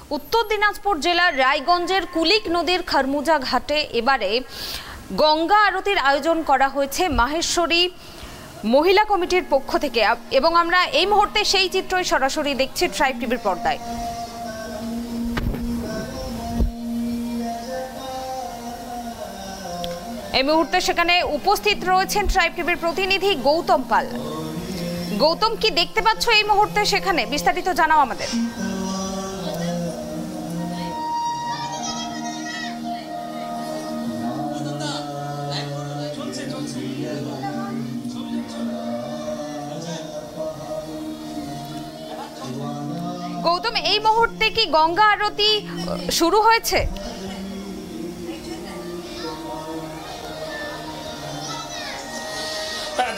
उत्तर दिनाजपुर जिलार रायगंजेर कुलिक नदीर खरमुजा घाटे एबारे गंगा आरतिर आयोजन करा हয়েছে माहेश्वरी महिला कमिटिर पक्ष थेके एबं आमरा एई मुहूर्ते सेई चित्रई सरासरि देखछि ट्राइब टीभिर पर्दाय। এই মুহূর্তে সেখানে উপস্থিত রয়েছেন ট্রাইব টিভির প্রতিনিধি গৌতম পাল। গৌতম, কি দেখতে পাচ্ছ এই মুহূর্তে সেখানে, বিস্তারিত জানাও আমাদের। গৌতম, এই মুহূর্তে কি গঙ্গা আরতি শুরু হয়েছে?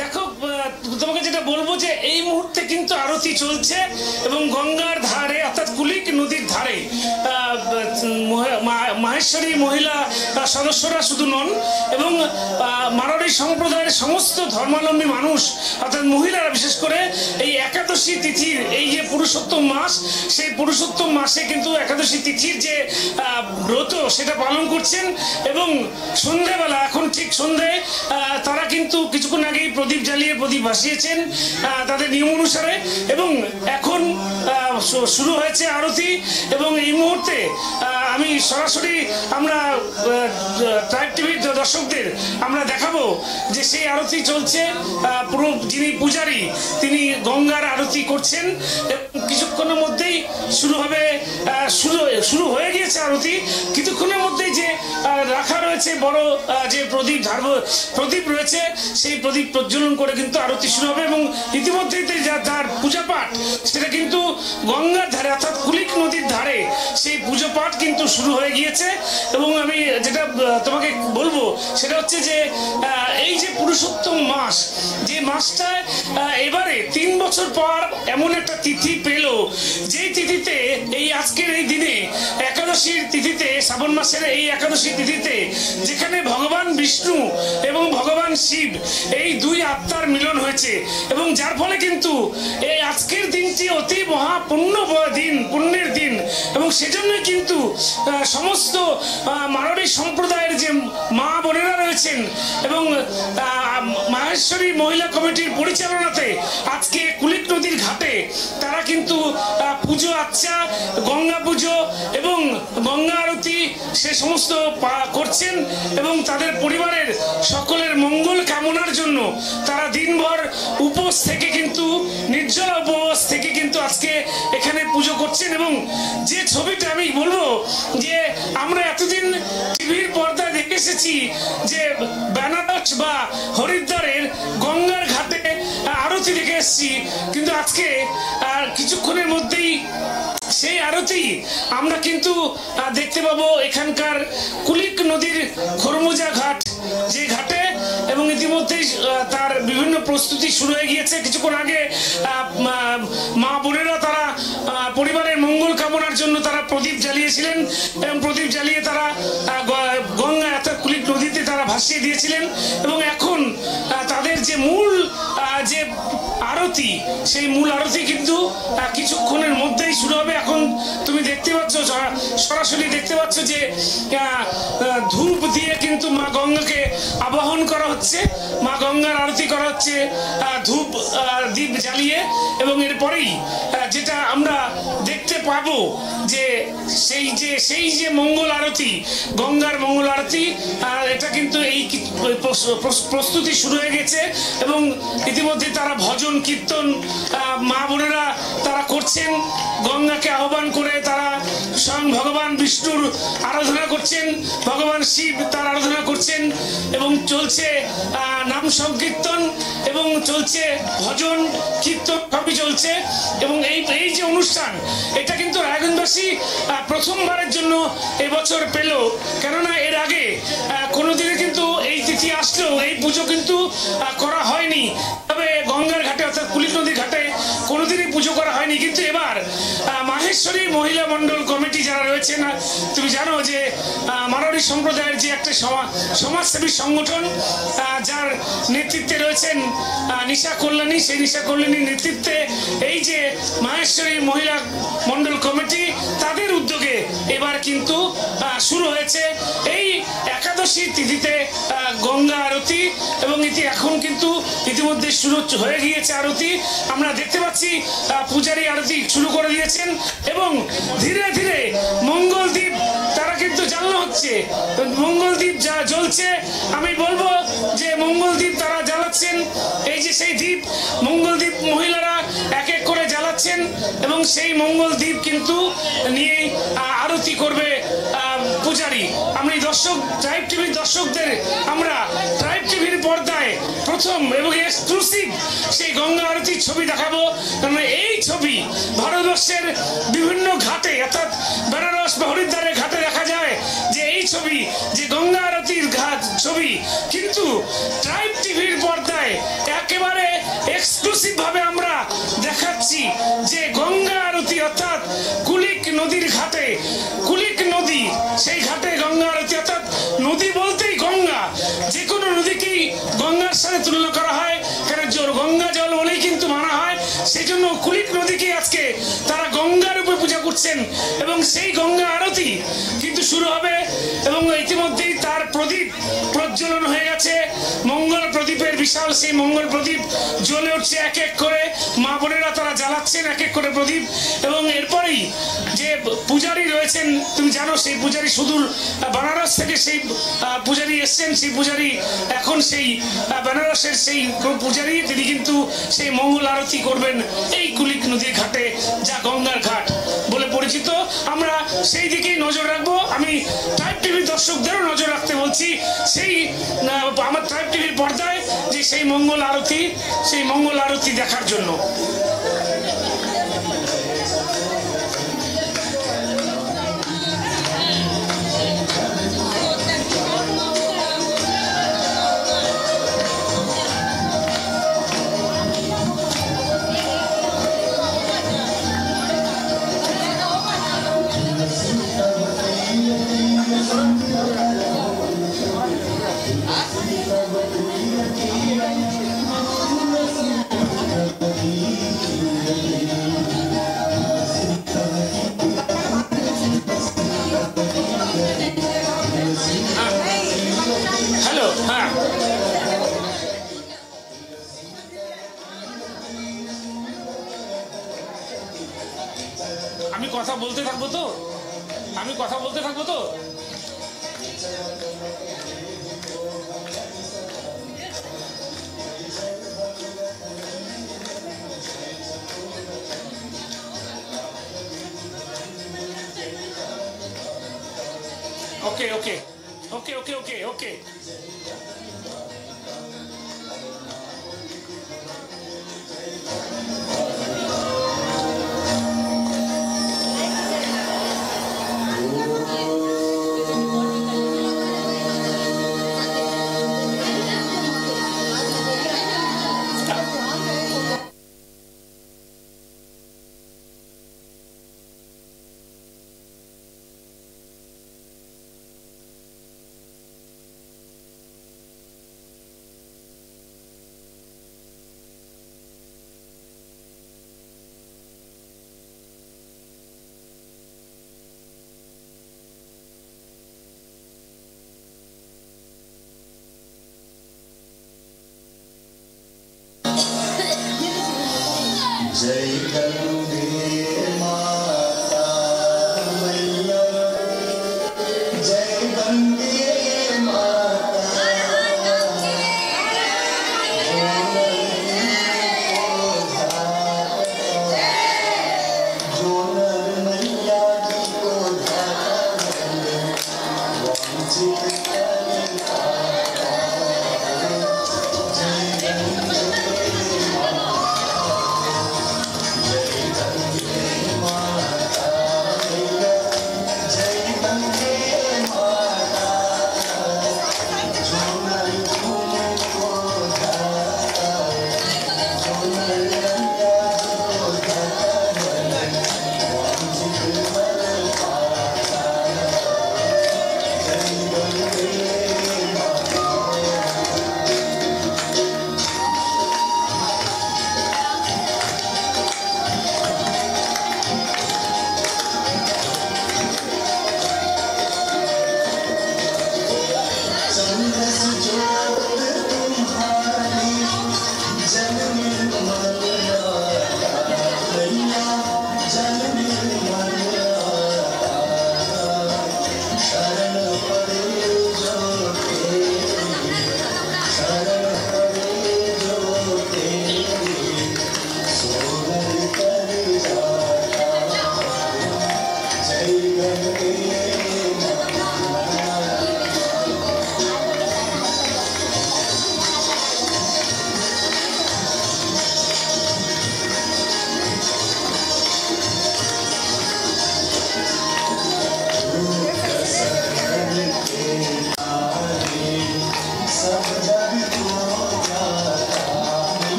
দেখো, তোমাকে যেটা বলবো যে এই মুহূর্তে কিন্তু আরতি চলছে এবং গঙ্গার ধারে অর্থাৎ কুলিক নদীর ধারে মাহেশ্বরী মহিলা সদস্যরা শুধু নন এবং মারোয়াড়ি সম্প্রদায়ের সমস্ত ধর্মাবলম্বী মানুষ অর্থাৎ মহিলারা বিশেষ করে এই একাদশী তিথির এই যে পুরুষোত্তম মাস, সেই পুরুষোত্তম মাসে কিন্তু একাদশী তিথির যে ব্রত সেটা পালন করছেন এবং সন্ধ্যাবেলা এখন ঠিক সন্ধ্যায় তারা কিন্তু কিছুক্ষণ আগে প্রদীপ জ্বালিয়ে প্রদীপ ভাসিয়েছেন তাদের নিয়ম অনুসারে এবং এখন শুরু হয়েছে আরতি এবং এই মুহূর্তে আমি সরাসরি আমরা ট্রাইব টিভির দর্শকদের আমরা দেখাবো যে সেই আরতি চলছে। পুরো যিনি পূজারী তিনি গঙ্গার আরতি করছেন এবং কিছুক্ষণের মধ্যেই শুরু হবে, শুরু হয়ে গিয়েছে আরতি। কিছুক্ষণের মধ্যেই যে রাখা রয়েছে বড় যে প্রদীপ রয়েছে সেই প্রদীপ প্রজ্বলন করে কিন্তু আরতি শুরু হবে এবং ইতিমধ্যেই যার পূজা পাঠ সেটা কিন্তু গঙ্গার ধারে অর্থাৎ কুলিক নদীর ধারে সেই পুজো পাঠ কিন্তু শুরু হয়ে গিয়েছে। এবং আমি যেটা তোমাকে বলবো সেটা হচ্ছে যে এই যে পুরুষোত্তম মাস, যে মাসটা এবারে 3 বছর পর এমন একটা তিথি পেল যেই তিথিতে এই আজকের এই দিনে একাদশীর তিথিতে, শ্রাবণ মাসের এই একাদশী তিথিতে যেখানে ভগবান বিষ্ণু এবং ভগবান শিব এই দুই আত্মার মিলন হয়েছে এবং যার ফলে কিন্তু এই আজকের দিনটি অতি পুণ্যের দিন এবং সেজন্যই কিন্তু সমস্ত মারোয়াড়ি সম্প্রদায়ের যে মা বোনেরা রয়েছেন এবং মাহেশ্বরী মহিলা কমিটির পরিচালনাতে আজকে কুলিক নদীর ঘাটে তারা কিন্তু পুজো আচ্ছা, গঙ্গা পুজো এবং গঙ্গা আরতি সে সমস্ত করছেন এবং তাদের পরিবারের সকলের মঙ্গল কামনার জন্য তারা দিনভর উপোস থেকে কিন্তু নির্জলা উপবাস থেকে কিন্তু আজকে এখানে পুজো করছেন। এবং যে ছবিটা আমি বলবো যে আমরা এতদিন টিভির পর্দায় দেখে এসেছি যে বেনারস বা হরিদ্বারের গঙ্গার ঘাটে আরতি দেখে এসেছি, কিন্তু আজকে কিছুক্ষণের মধ্যেই সেই আরতি আমরা কিন্তু দেখতে পাবো এখানকার কুলিক নদীর খরমুজা ঘাট যে ঘাটে এবং ইতিমধ্যেই তার বিভিন্ন প্রস্তুতি শুরু হয়ে গিয়েছে। কিছুক্ষণ আগে মা বোনেরা তারা পরিবারের মঙ্গল কামনার জন্য তারা প্রদীপ জ্বালিয়েছিলেন এবং প্রদীপ জ্বালিয়ে তারা গঙ্গা অর্থাৎ কুলিক নদীতে তারা ভাসিয়ে দিয়েছিলেন এবং এখন তাদের যে মূল যে আরতি সেই মূল আরতি কিন্তু কিছুক্ষণের মধ্যেই শুরু হবে। এখন তুমি দেখতে পাচ্ছ, সরাসরি দেখতে পাচ্ছ যে ধূপ দিয়ে কিন্তু মা গঙ্গাকে আবাহন করা হচ্ছে, মা গঙ্গার আরতি করা হচ্ছে ধূপ দীপ জ্বালিয়ে এবং এরপরেই যেটা আমরা দেখতে পাবো যে সেই যে মঙ্গল আরতি, গঙ্গার মঙ্গল আরতি, এটা কিন্তু এই প্রস্তুতি শুরু হয়ে গেছে এবং ইতিমধ্যে তারা ভজন কীর্তন মা বোনেরা তারা করছেন, গঙ্গাকে আহ্বান করে তারা স্বয়ং ভগবান বিষ্ণুর আরাধনা করছেন, ভগবান শিব তার আরাধনা করছেন এবং চলছে নাম সংকীর্তন এবং চলছে ভজন কীর্তন সবই চলছে এবং এই যে অনুষ্ঠান এটা কিন্তু রায়গঞ্জবাসী প্রথমবারের জন্য এবছর পেল, কেননা এর আগে কোনোদিনে কিন্তু এই তিথি আসলেও এই পুজো কিন্তু করা হয়নি। তবে গঙ্গার ঘাটে অর্থাৎ কুলিক নদীর ঘাটে কোনোদিনই পুজো করা হয়নি, কিন্তু এবার মাহেশ্বরী মহিলা মণ্ডল কমিটি যারা রয়েছে না, তুমি জানো যে মারোয়ারি সম্প্রদায়ের যে একটা সমাজসেবী সংগঠন যার নেতৃত্বে রয়েছেন নিশা কল্যাণী, সেই নিশা কল্যাণীর নেতৃত্বে এই যে মাহেশ্বরী মহিলা মণ্ডল কমিটি তাদের উদ্যোগে এবার কিন্তু শুরু হয়েছে এই একাদশী তিথিতে গঙ্গা আরতি, এবং এটি এখন কিন্তু ইতিমধ্যে শুরু হয়ে গিয়েছে আরতি। আমরা দেখতে পাচ্ছি পূজারী আরতি শুরু করে দিয়েছেন এবং ধীরে ধীরে মঙ্গলদ্বীপ তারা কিন্তু জ্বালানো হচ্ছে, মঙ্গলদ্বীপ যা জ্বলছে। আমি বলবো যে মঙ্গলদ্বীপ তারা জ্বালাচ্ছেন, এই যে সেই দ্বীপ মঙ্গলদ্বীপ মহিলারা এক এক করে জ্বালাচ্ছেন এবং সেই মঙ্গলদ্বীপ কিন্তু নিয়ে আরতি করবে পূজারী। আমরা দর্শক ট্রাইব টিভির দর্শকদের আমরা ট্রাইব টিভির পর্দায় প্রথম এবং এক্সক্লুসিভ সেই গঙ্গা আরতির ছবি দেখাবো, কারণ এই ছবি ভারতবর্ষের বিভিন্ন ঘাটে অর্থাৎ বেনারস বা হরিদ্বারের ঘাটে দেখা যায় যে এই ছবি যে গঙ্গা আরতির ঘাট ছবি, কিন্তু ট্রাইব টিভির পর্দায় একেবারে এক্সক্লুসিভ ভাবে আমরা দেখাচ্ছি যে গঙ্গা আরতি অর্থাৎ কুলিক নদীর ঘাটে, কুলিক নদী সেই ঘাটে গঙ্গা আরতি, অর্থাৎ নদী বলতেই গঙ্গা, যে কোনো নদীকেই গঙ্গার সাথে তুলনা করা হয়, কারণ গঙ্গা জল বলেই কিন্তু মানা হয়, সেই জন্য কুলিক নদীকে আজকে তারা গঙ্গা রূপে পূজা করছেন এবং সেই গঙ্গা আরতি কিন্তু শুরু হবে এবং ইতিমধ্যেই তার প্রদীপ প্রজ্বলন হয়ে গেছে। মঙ্গল প্রদীপের বিশাল সেই মঙ্গল প্রদীপ জ্বলে উঠছে এক এক করে, মা বোনেরা তারা জ্বালাচ্ছেন এক এক করে প্রদীপ। এবং এরপরেই যে পূজারী রয়েছেন, তুমি জানো সেই পূজারী সুদূর বেনারস থেকে সেই পূজারী এসছেন, সেই পূজারী এখন সেই বেনারসের সেই পূজারী, তিনি কিন্তু সেই মঙ্গল আরতি করবেন এই কুলিক নদীর ঘাটে, যা গঙ্গার ঘাট বলে পরিচিত। আমরা সেই দিকেই নজর রাখবো। আমি ট্রাইব টিভির দর্শকদেরও নজর রাখতে বলছি সেই আমার ট্রাইব টিভির পর্দায় যে সেই মঙ্গল আরতি দেখার জন্য। আমি কথা বলতে থাকবো তো ওকে। जय गंगे माता मैया, जय गंगे माता, जो नर मैया जी को वंचित जय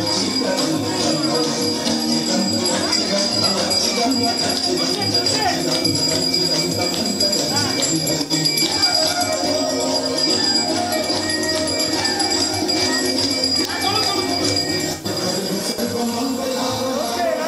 Thank you.